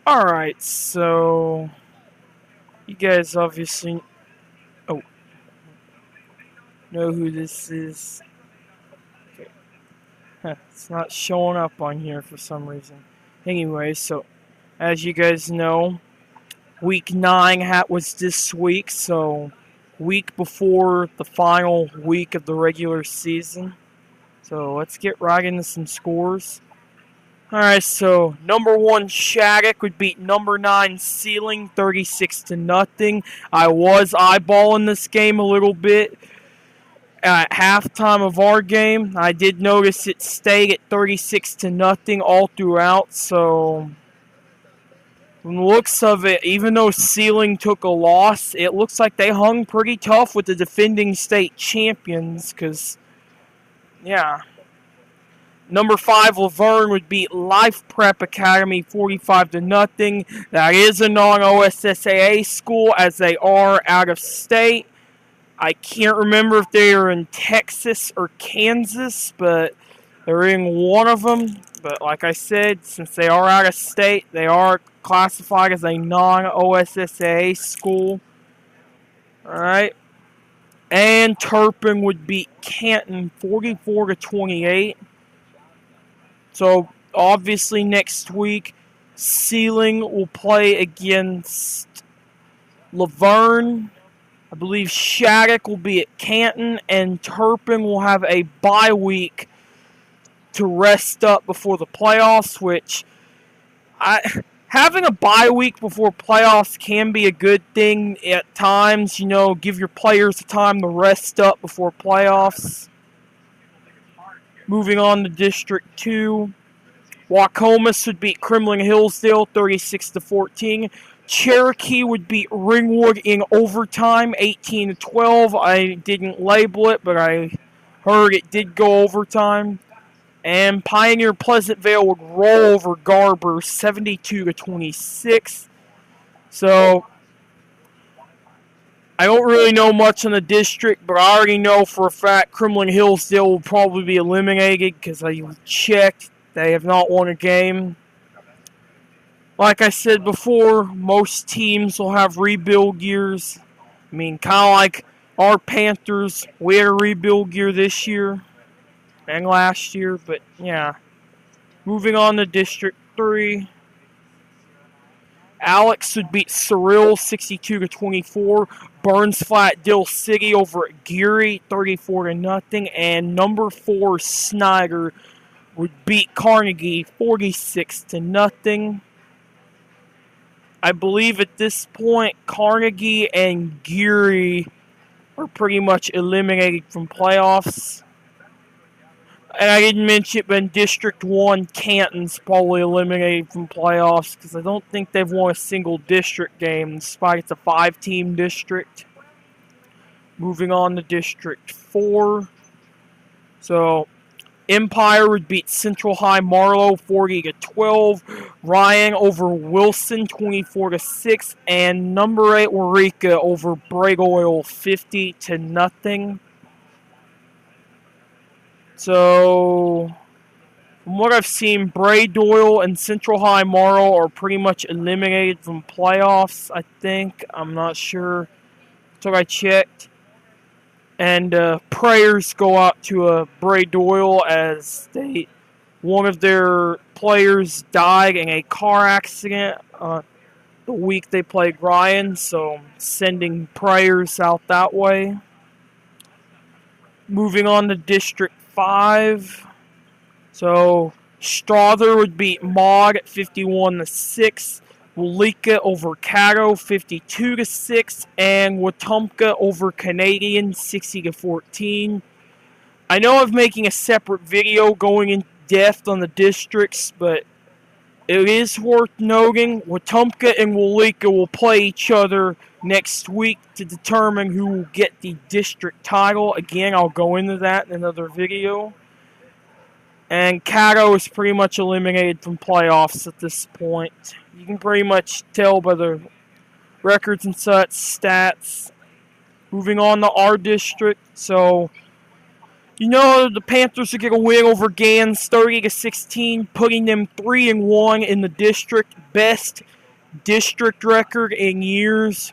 Alright, so you guys obviously know who this is. Okay. It's not showing up on here for some reason. Anyway, so as you guys know, week 9 was this week, so week before the final week of the regular season. So let's get right into some scores. Alright, so number 1 Shattuck would beat number 9 Sealing 36-0. I was eyeballing this game a little bit at halftime of our game. I did notice it stayed at 36-0 all throughout, so from the looks of it, even though Sealing took a loss, it looks like they hung pretty tough with the defending state champions, because, yeah. Number 5, Laverne would beat Life Prep Academy 45-0. That is a non-OSSAA school, as they are out of state. I can't remember if they are in Texas or Kansas, but they're in one of them. But like I said, since they are out of state, they are classified as a non-OSSAA school. Alright. And Turpin would beat Canton 44-28. So, obviously, next week, Sealing will play against Laverne. I believe Shattuck will be at Canton, and Turpin will have a bye week to rest up before the playoffs, which having a bye week before playoffs can be a good thing at times. You know, give your players the time to rest up before playoffs. Moving on to District 2. Wacomas would beat Kremling-Hillsdale 36-14. Cherokee would beat Ringwood in overtime 18-12. I didn't label it, but I heard it did go overtime. And Pioneer Pleasantville would roll over Garber 72-26. So I don't really know much on the district, but I already know for a fact Kremling-Hillsdale will probably be eliminated because I checked. They have not won a game. Like I said before, most teams will have rebuild years. I mean, kind of like our Panthers. We had a rebuild year this year and last year, but yeah. Moving on to District 3. Alex would beat Cyril 62-24. Burns Flat Dill City over at Geary 34-0. And number 4 Snyder would beat Carnegie 46-0. I believe at this point Carnegie and Geary are pretty much eliminated from playoffs. And I didn't mention it, but in District 1, Canton's probably eliminated from playoffs because I don't think they've won a single district game despite it's a 5-team district. Moving on to District 4. So, Empire would beat Central High Marlow 40-12. Ryan over Wilson 24-6. And number 8 Waurika over Bragg Oil 50-0. So, from what I've seen, Bragg Oil and Central High Marlow are pretty much eliminated from playoffs, I think. I'm not sure. Until I checked. And prayers go out to Bragg Oil as one of their players died in a car accident the week they played Ryan. So sending prayers out that way. Moving on to District 5. So Strother would beat Maud at 51-6. Walika over Caddo 52-6, and Wetumpka over Canadian 60-14. I know I'm making a separate video going in depth on the districts, but it is worth noting Wetumpka and Walika will play each other next week to determine who will get the district title. Again, I'll go into that in another video. And Caddo is pretty much eliminated from playoffs at this point. You can pretty much tell by the records and such, stats. Moving on to our district. So, You know the Panthers are going to win over Gans 30-16, putting them 3-1 in the district, best district record in years.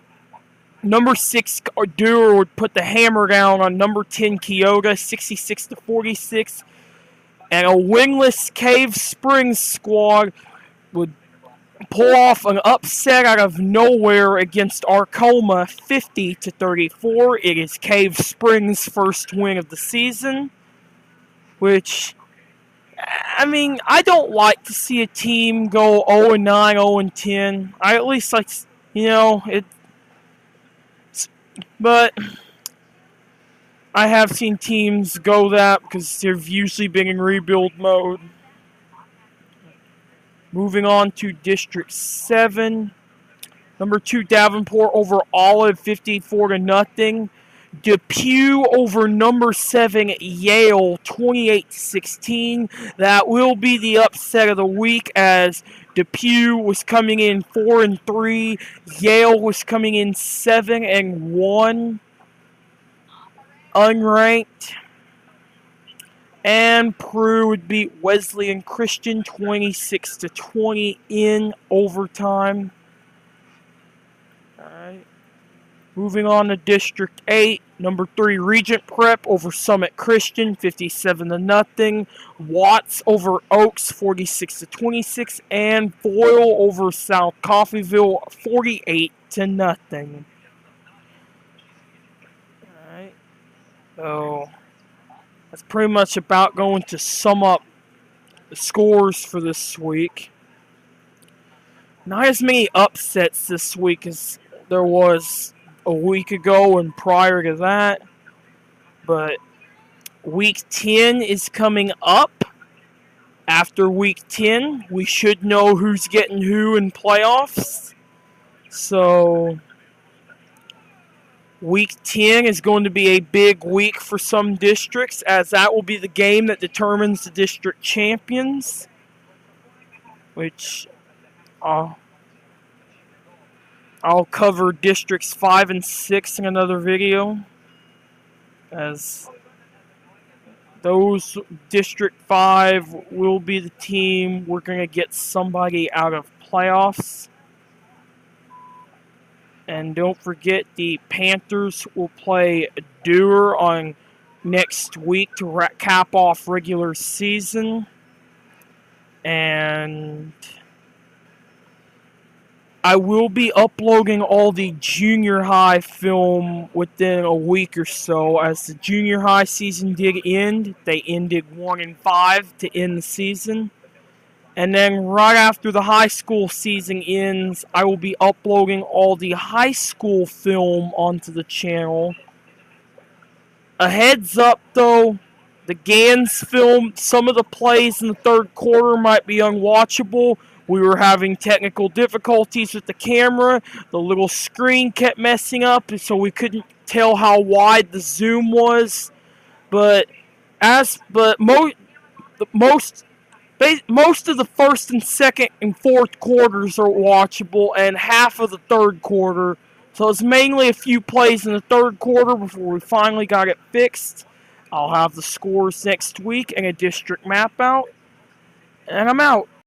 Number 6 Dewar would put the hammer down on number 10 Kyoga, 66-46, and a winless Cave Springs squad would pull off an upset out of nowhere against Arcoma, 50-34. It is Cave Springs' first win of the season, which, I mean, I don't like to see a team go 0-9, 0-10. I at least like, you know, but I have seen teams go that because they've usually been in rebuild mode. Moving on to District 7. Number 2, Davenport over Olive, 54-0. Depew over number 7, Yale, 28-16. That will be the upset of the week, as Depew was coming in 4-3. Yale was coming in 7-1. Unranked. And Peru would beat Wesleyan Christian 26-20 in overtime. Alright. Moving on to District 8. Number 3, Regent Prep over Summit Christian, 57-0. Watts over Oaks, 46-26. And Foyle over South Coffeyville, 48-0. Alright. So that's pretty much about going to sum up the scores for this week. Not as many upsets this week as there was a week ago and prior to that, but week 10 is coming up. After week 10, we should know who's getting who in playoffs. So week 10 is going to be a big week for some districts, as that will be the game that determines the district champions, which I'll cover districts 5 and 6 in another video, as those District 5 will be the team we're going to get somebody out of playoffs. And don't forget, the Panthers will play Dewar on next week to cap off regular season. And I will be uploading all the junior high film within a week or so, as the junior high season did end. They ended 1-5 to end the season. And then right after the high school season ends, I will be uploading all the high school film onto the channel. A heads up though, the Gans film, some of the plays in the third quarter might be unwatchable. We were having technical difficulties with the camera. The little screen kept messing up, so we couldn't tell how wide the zoom was. But most of the first and second and fourth quarters are watchable, and half of the third quarter. So it's mainly a few plays in the third quarter before we finally got it fixed. I'll have the scores next week and a district map out. And I'm out.